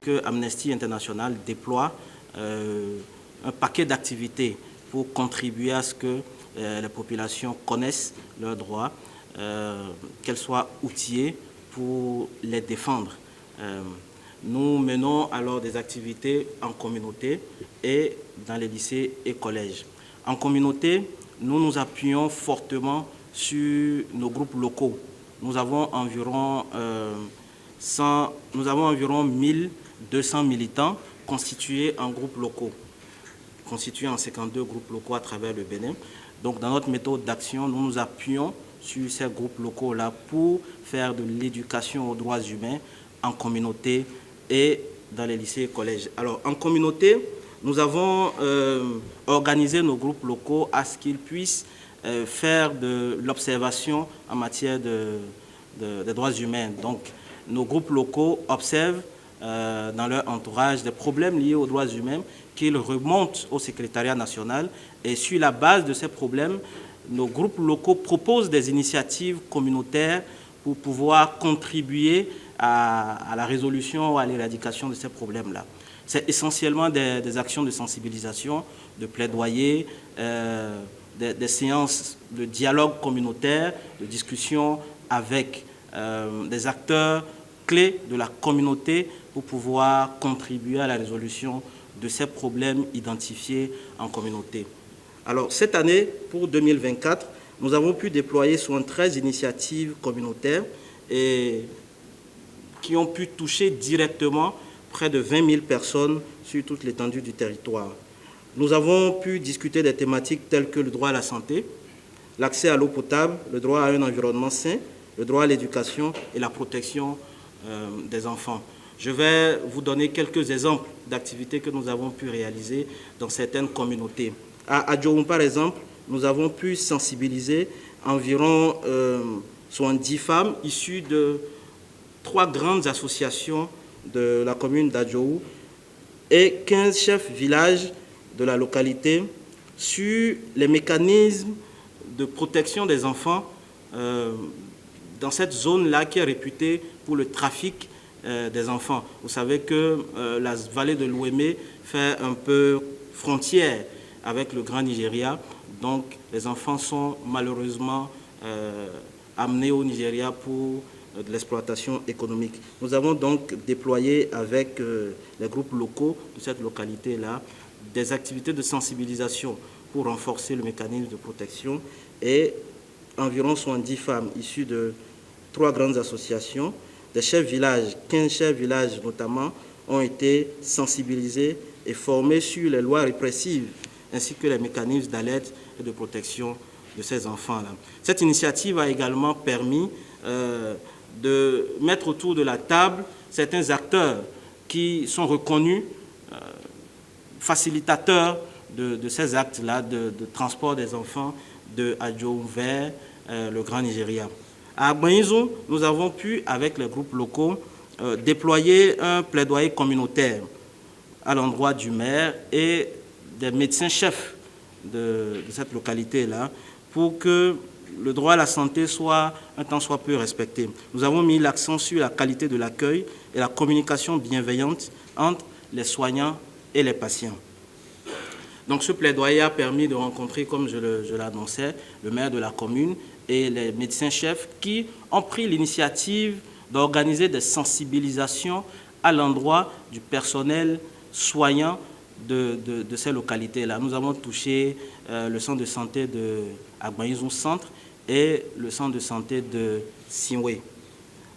que Amnesty International déploie un paquet d'activités pour contribuer à ce que les populations connaissent leurs droits, qu'elles soient outillées pour les défendre. Nous menons alors des activités en communauté et dans les lycées et collèges. En communauté, nous nous appuyons fortement sur nos groupes locaux. Nous avons environ 1200 militants constitués en groupes locaux, constitués en 52 groupes locaux à travers le Bénin. Donc, dans notre méthode d'action, nous nous appuyons sur ces groupes locaux-là pour faire de l'éducation aux droits humains en communauté et dans les lycées et collèges. Alors, en communauté, nous avons organisé nos groupes locaux à ce qu'ils puissent faire de l'observation en matière de droits humains. Donc, nos groupes locaux observent dans leur entourage des problèmes liés aux droits humains qu'ils remontent au secrétariat national. Et sur la base de ces problèmes, nos groupes locaux proposent des initiatives communautaires pour pouvoir contribuer à la résolution ou à l'éradication de ces problèmes-là. C'est essentiellement des actions de sensibilisation, de plaidoyer, des séances de dialogue communautaire, de discussion avec des acteurs clés de la communauté pour pouvoir contribuer à la résolution de ces problèmes identifiés en communauté. Alors, cette année, pour 2024, nous avons pu déployer 73 initiatives communautaires et qui ont pu toucher directement près de 20 000 personnes sur toute l'étendue du territoire. Nous avons pu discuter des thématiques telles que le droit à la santé, l'accès à l'eau potable, le droit à un environnement sain, le droit à l'éducation et la protection des enfants. Je vais vous donner quelques exemples d'activités que nous avons pu réaliser dans certaines communautés. À Adjoum, par exemple, nous avons pu sensibiliser environ 70 femmes issues de 3 grandes associations de la commune d'Adjoum et 15 chefs villages de la localité sur les mécanismes de protection des enfants dans cette zone-là qui est réputée pour le trafic des enfants. Vous savez que la vallée de l'Ouémé fait un peu frontière avec le Grand Nigeria, donc les enfants sont malheureusement amenés au Nigeria pour de l'exploitation économique. Nous avons donc déployé avec les groupes locaux de cette localité-là des activités de sensibilisation pour renforcer le mécanisme de protection et environ 70 femmes issues de 3 grandes associations, des chefs villages, 15 chefs villages notamment, ont été sensibilisés et formés sur les lois répressives ainsi que les mécanismes d'alerte et de protection de ces enfants-là. Cette initiative a également permis de mettre autour de la table certains acteurs qui sont reconnus facilitateurs de ces actes-là de transport des enfants de Adjoum vers le Grand Nigeria. À Agbanizou, nous avons pu, avec les groupes locaux, déployer un plaidoyer communautaire à l'endroit du maire et des médecins-chefs de cette localité-là pour que le droit à la santé soit un tant soit peu respecté. Nous avons mis l'accent sur la qualité de l'accueil et la communication bienveillante entre les soignants et les patients. Donc ce plaidoyer a permis de rencontrer, comme je l'annonçais, le maire de la commune et les médecins-chefs qui ont pris l'initiative d'organiser des sensibilisations à l'endroit du personnel soignant de ces localités-là. Nous avons touché le centre de santé de Agbanizou Centre et le centre de santé de Sinwe.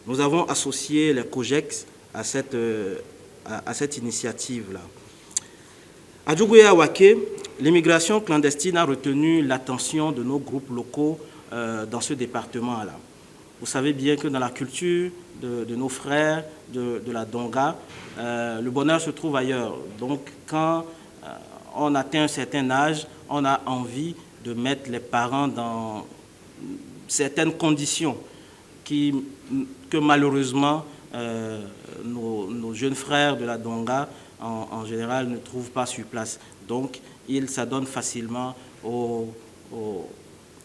Nous avons associé les COGEX à cette initiative-là. À Djougoué-Awaké, l'immigration clandestine a retenu l'attention de nos groupes locaux dans ce département-là. Vous savez bien que dans la culture de nos frères de la Donga, le bonheur se trouve ailleurs. Donc, quand on atteint un certain âge, on a envie de mettre les parents dans certaines conditions que malheureusement nos jeunes frères de la Donga en général ne trouvent pas sur place. Donc, ils s'adonnent facilement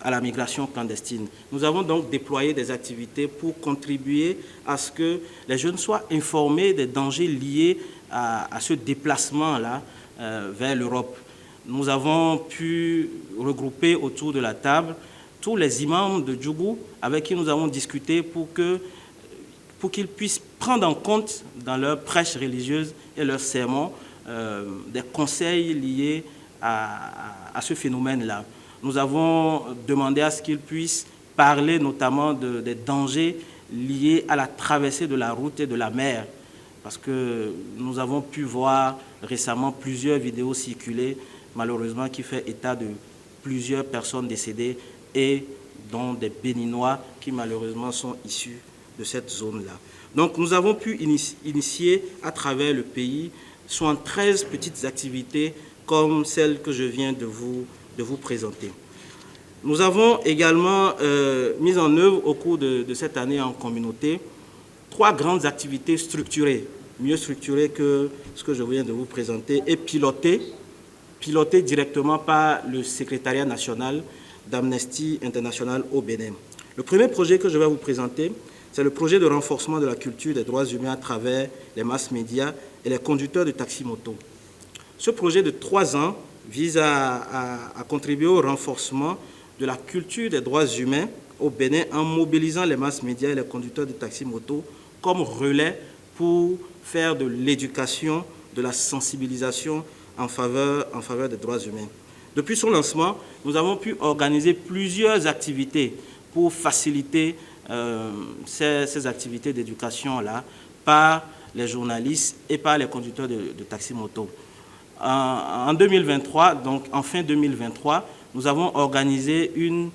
à la migration clandestine. Nous avons donc déployé des activités pour contribuer à ce que les jeunes soient informés des dangers liés à ce déplacement-là vers l'Europe. Nous avons pu regrouper autour de la table tous les imams de Djougou avec qui nous avons discuté pour qu'ils puissent prendre en compte dans leurs prêches religieuses et leurs sermons des conseils liés à ce phénomène-là. Nous avons demandé à ce qu'ils puissent parler notamment des dangers liés à la traversée de la route et de la mer, parce que nous avons pu voir récemment plusieurs vidéos circuler, malheureusement, qui fait état de plusieurs personnes décédées et dont des Béninois qui malheureusement sont issus de cette zone-là. Donc nous avons pu initier à travers le pays 73 petites activités comme celle que je viens de vous présenter. Nous avons également mis en œuvre au cours de cette année en communauté 3 grandes activités structurées, mieux structurées que ce que je viens de vous présenter, et pilotées directement par le secrétariat national d'Amnesty International au Bénin. Le premier projet que je vais vous présenter, c'est le projet de renforcement de la culture des droits humains à travers les masses médias et les conducteurs de taxi-moto. Ce projet de 3 ans vise à contribuer au renforcement de la culture des droits humains au Bénin en mobilisant les masses médias et les conducteurs de taxi-moto comme relais pour faire de l'éducation, de la sensibilisation en faveur des droits humains. Depuis son lancement, nous avons pu organiser plusieurs activités pour faciliter ces activités d'éducation-là par les journalistes et par les conducteurs de taxi-moto. En 2023, donc en fin 2023, nous avons organisé une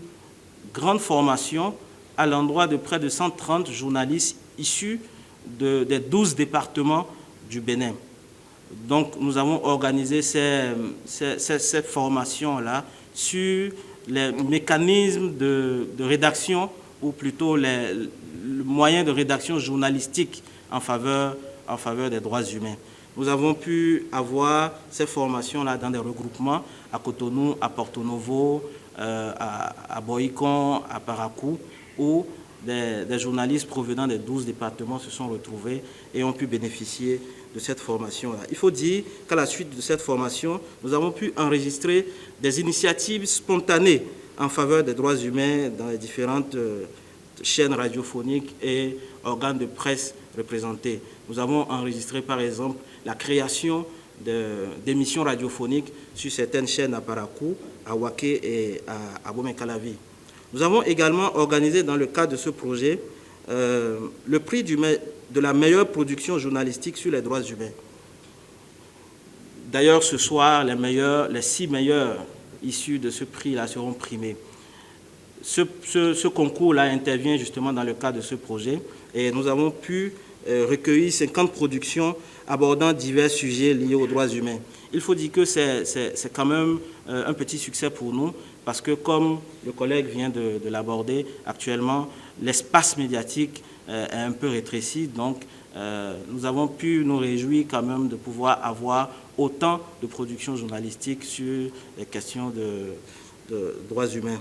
grande formation à l'endroit de près de 130 journalistes issus des 12 départements du Bénin. Donc nous avons organisé cette formation-là sur les mécanismes de rédaction, ou plutôt les moyens de rédaction journalistique en faveur des droits humains. Nous avons pu avoir ces formations-là dans des regroupements à Cotonou, à Porto Novo, à Boïcon, à Parakou, où des journalistes provenant des 12 départements se sont retrouvés et ont pu bénéficier de cette formation-là. Il faut dire qu'à la suite de cette formation, nous avons pu enregistrer des initiatives spontanées en faveur des droits humains dans les différentes chaînes radiophoniques et organes de presse représentés. Nous avons enregistré par exemple la création d'émissions radiophoniques sur certaines chaînes à Parakou, à Waké et à Bomé-Calavi. Nous avons également organisé dans le cadre de ce projet le prix de la meilleure production journalistique sur les droits humains. D'ailleurs, ce soir, les 6 meilleurs issus de ce prix-là seront primés. Ce concours-là intervient justement dans le cadre de ce projet et nous avons pu recueillir 50 productions abordant divers sujets liés aux droits humains. Il faut dire que c'est quand même un petit succès pour nous parce que, comme le collègue vient de l'aborder, actuellement, l'espace médiatique est un peu rétréci. Donc, nous avons pu nous réjouir quand même de pouvoir avoir autant de productions journalistiques sur les questions de droits humains.